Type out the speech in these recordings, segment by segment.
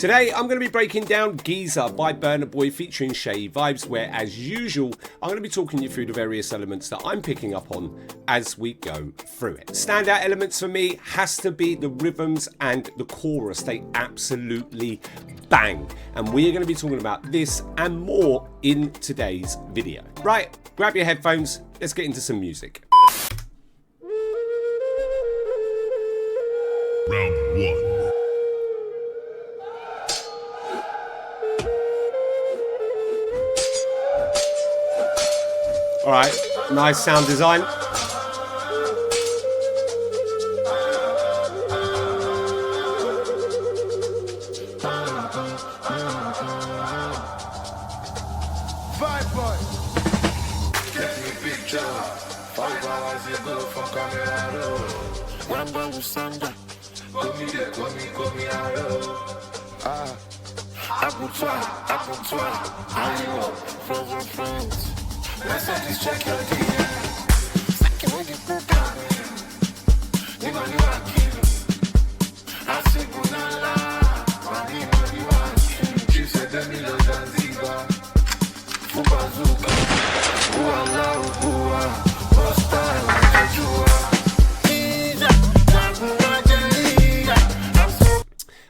Today I'm going to be breaking down Giza by Burna featuring Seyi Vibez, where as usual I'm going to be talking you through the various elements that I'm picking up on as we go through it. Standout elements for me has to be the rhythms and the chorus. They absolutely bang, and we are going to be talking about this and more in today's video. Right, grab your headphones, let's get into some music. Round one. All right, nice sound design. Check your DM. Second when you put down, you know you are king. I say Bunala, money you are king. She said the Milo Zanzibar, Fubazuka, Uala, Ua, Posta, Jua.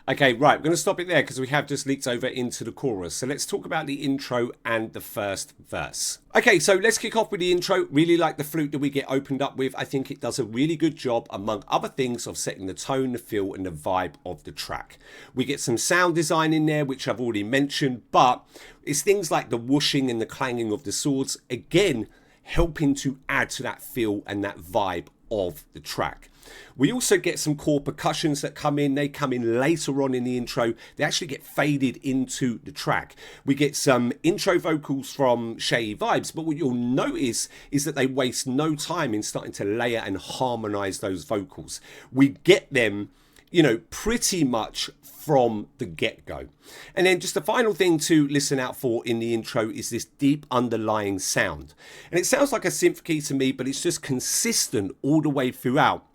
Okay, right, we're going to stop it there because we have just leaked over into the chorus. So let's talk about the intro and the first verse. Okay, so let's kick off with the intro. Really like the flute that we get opened up with. I think it does a really good job, among other things, of setting the tone, the feel, and the vibe of the track. We get some sound design in there, which I've already mentioned, but it's things like the whooshing and the clanging of the swords, again, helping to add to that feel and that vibe of the track. We also get some core percussions that come in. They come in later on in the intro. They actually get faded into the track. We get some intro vocals from Seyi Vibez, but what you'll notice is that they waste no time in starting to layer and harmonize those vocals. We get them, you know, pretty much from the get-go. And then just the final thing to listen out for in the intro is this deep underlying sound. And it sounds like a synth key to me, but it's just consistent all the way throughout.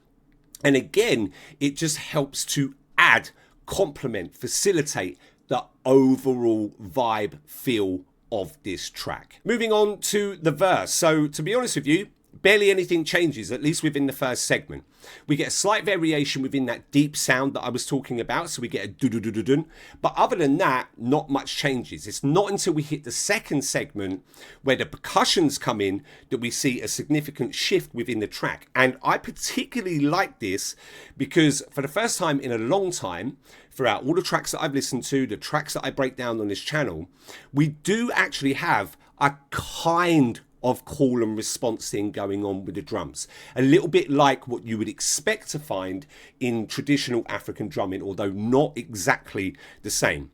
And again, it just helps to add, complement, facilitate the overall vibe feel of this track. Moving on to the verse. So to be honest with you, barely anything changes, at least within the first segment. We get a slight variation within that deep sound that I was talking about, so we get a do-do-do-do-dun. But other than that, not much changes. It's not until we hit the second segment where the percussions come in that we see a significant shift within the track. And I particularly like this because for the first time in a long time, throughout all the tracks that I've listened to, the tracks that I break down on this channel, we do actually have a kind of call and response thing going on with the drums. A little bit like what you would expect to find in traditional African drumming, although not exactly the same.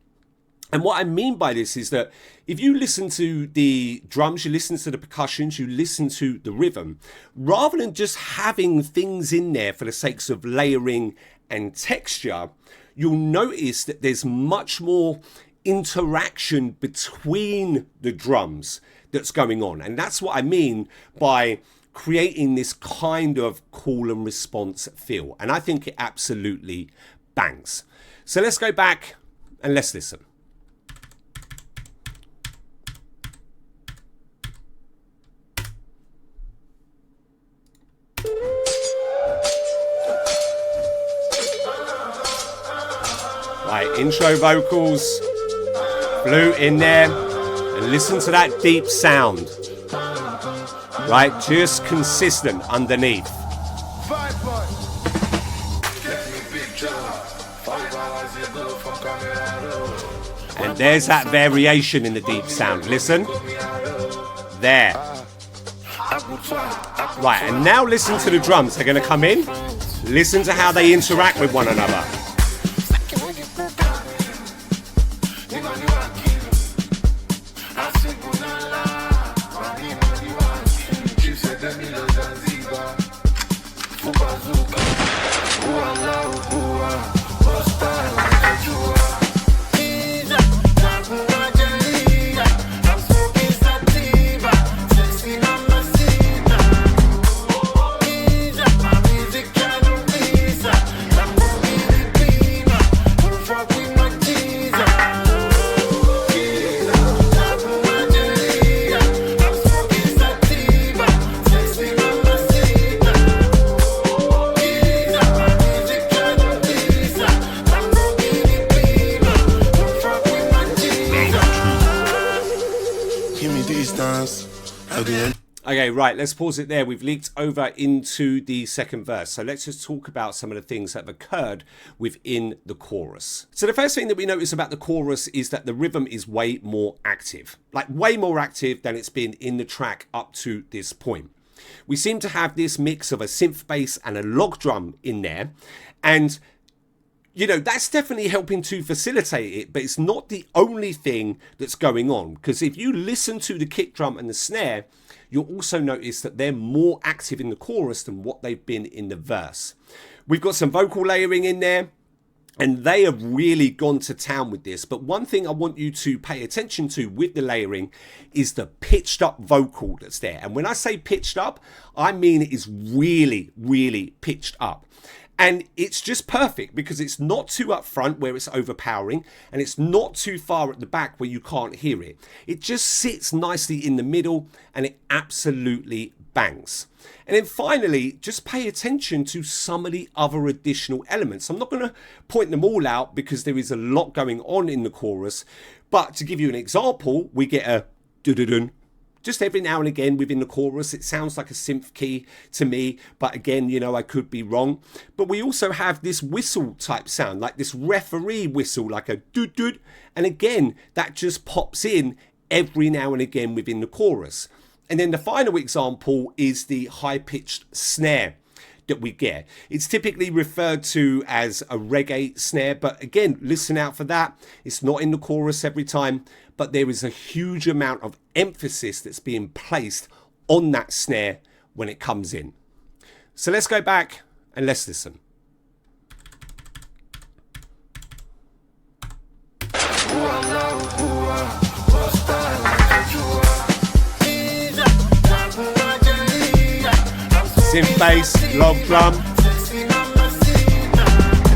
And what I mean by this is that if you listen to the drums, you listen to the percussions, you listen to the rhythm, rather than just having things in there for the sakes of layering and texture, you'll notice that there's much more interaction between the drums that's going on. And that's what I mean by creating this kind of call and response feel. And I think it absolutely bangs. So let's go back and let's listen. Right, intro vocals, flute in there. And listen to that deep sound, right? Just consistent underneath. And there's that variation in the deep sound. Listen. There. Right, and now listen to the drums. They're going to come in. Listen to how they interact with one another. Okay, right, let's pause it there. We've leaked over into the second verse. So let's just talk about some of the things that have occurred within the chorus. So the first thing that we notice about the chorus is that the rhythm is way more active. Like way more active than it's been in the track up to this point. We seem to have this mix of a synth bass and a log drum in there. And you know, that's definitely helping to facilitate it, but it's not the only thing that's going on. Because if you listen to the kick drum and the snare, you'll also notice that they're more active in the chorus than what they've been in the verse. We've got some vocal layering in there, and they have really gone to town with this. But one thing I want you to pay attention to with the layering is the pitched up vocal that's there. And when I say pitched up, I mean it is really, really pitched up. And it's just perfect because it's not too up front where it's overpowering, and it's not too far at the back where you can't hear it. It just sits nicely in the middle, and it absolutely bangs. And then finally, just pay attention to some of the other additional elements. I'm not going to point them all out because there is a lot going on in the chorus, but to give you an example, we get a doo-doo-doo. Just every now and again within the chorus, it sounds like a synth key to me, but again, you know, I could be wrong. But we also have this whistle type sound, like this referee whistle, like a doot-doot. And again, that just pops in every now and again within the chorus. And then the final example is the high-pitched snare that we get. It's typically referred to as a reggae snare, but again, listen out for that. It's not in the chorus every time, but there is a huge amount of emphasis that's being placed on that snare when it comes in. So let's go back and let's listen. Synth bass, log drum.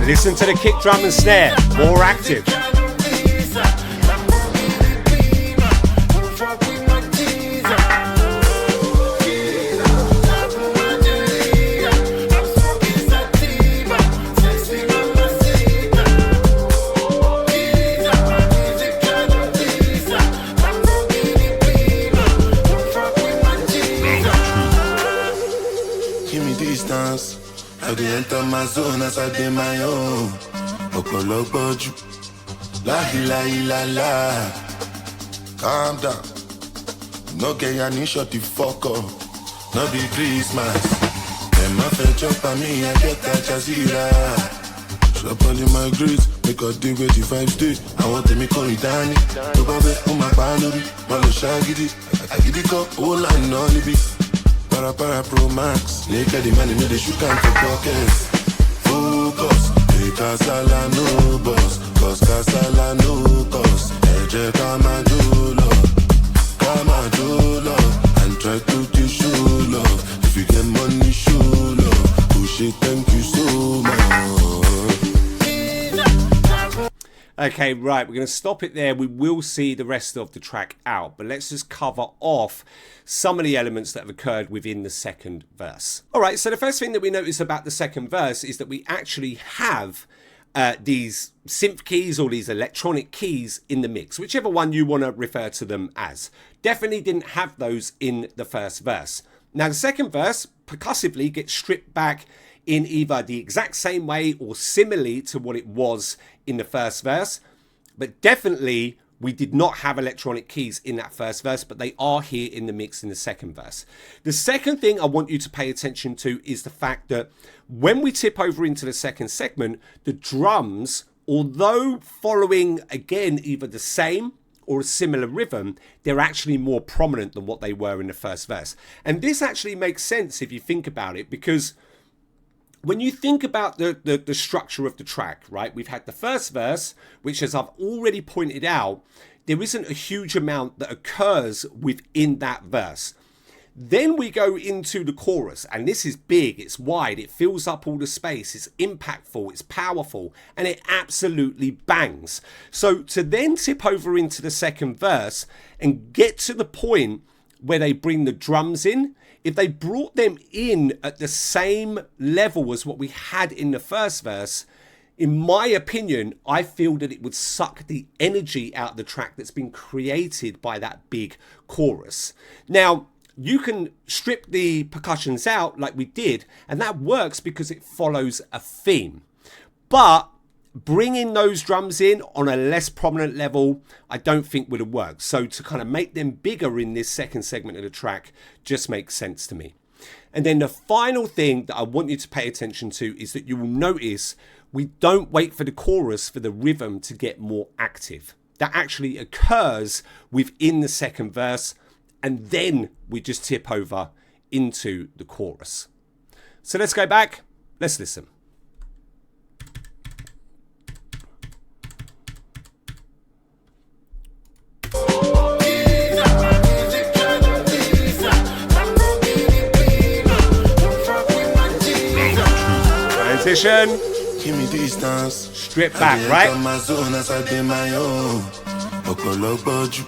Listen to the kick drum and snare, more active. I dey enter my zone as I dey my own. Ọ̀pọ̀lọpọ̀ jù, la. Calm down, no get ya ni shut the fuck up. No be Christmas, dem ma fẹ́ chop on me, I get that Jazira. Shop all in my grades, make a day where the vibes dey. I want them to call it Danny. To babe, my palori, my lo shagidi. I give the cup, whole line on the beat. Para Pro Max, naked the money, they shoot out for pockets. Focus, hey Casala no boss, cause Casala no cost. Eje come and do love, and try to do show love. If you get money, show love. Push it, thank you so much. Okay, right, we're going to stop it there. We will see the rest of the track out, but let's just cover off some of the elements that have occurred within the second verse. All right, so the first thing that we notice about the second verse is that we actually have these synth keys or these electronic keys in the mix, whichever one you want to refer to them as. Definitely didn't have those in the first verse. Now, the second verse percussively gets stripped back in either the exact same way or similarly to what it was in the first verse. But definitely, we did not have electronic keys in that first verse, but they are here in the mix in the second verse. The second thing I want you to pay attention to is the fact that when we tip over into the second segment, the drums, although following, again, either the same or a similar rhythm, they're actually more prominent than what they were in the first verse. And this actually makes sense if you think about it, because when you think about the structure of the track, right, we've had the first verse, which, as I've already pointed out, there isn't a huge amount that occurs within that verse. Then we go into the chorus, and this is big, it's wide, it fills up all the space, it's impactful, it's powerful, and it absolutely bangs. So to then tip over into the second verse and get to the point where they bring the drums in, if they brought them in at the same level as what we had in the first verse, in my opinion, I feel that it would suck the energy out of the track that's been created by that big chorus. Now, you can strip the percussions out like we did, and that works because it follows a theme. But bringing those drums in on a less prominent level, I don't think would have worked. So to kind of make them bigger in this second segment of the track just makes sense to me. And then the final thing that I want you to pay attention to is that you will notice we don't wait for the chorus for the rhythm to get more active. That actually occurs within the second verse, and then we just tip over into the chorus. So let's go back, let's listen. Transition. Give me distance. Strip back, right?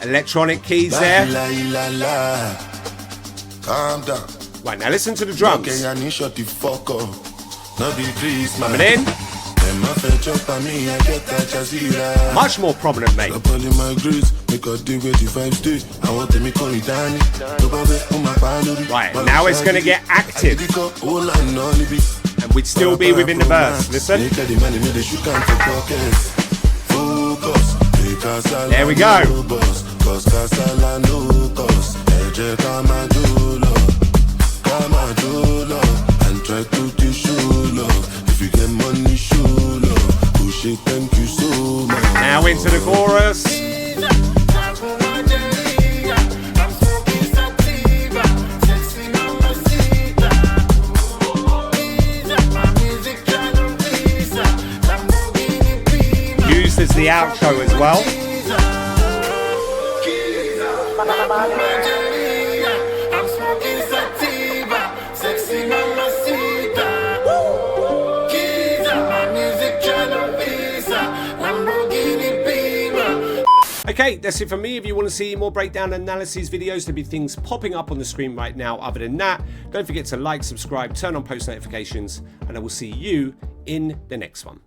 Electronic keys there. Calm down. Right, now listen to the drums. Okay, I need shut the fuck up. Not be please, man. Coming in. Much more prominent, mate. Right, now it's going to get active. And we'd still be within the verse. Listen. There we go. Now into the chorus. Used as the outro as well. Okay, that's it for me. If you want to see more breakdown analyses videos, there'll be things popping up on the screen right now. Other than that, don't forget to like, subscribe, turn on post notifications, and I will see you in the next one.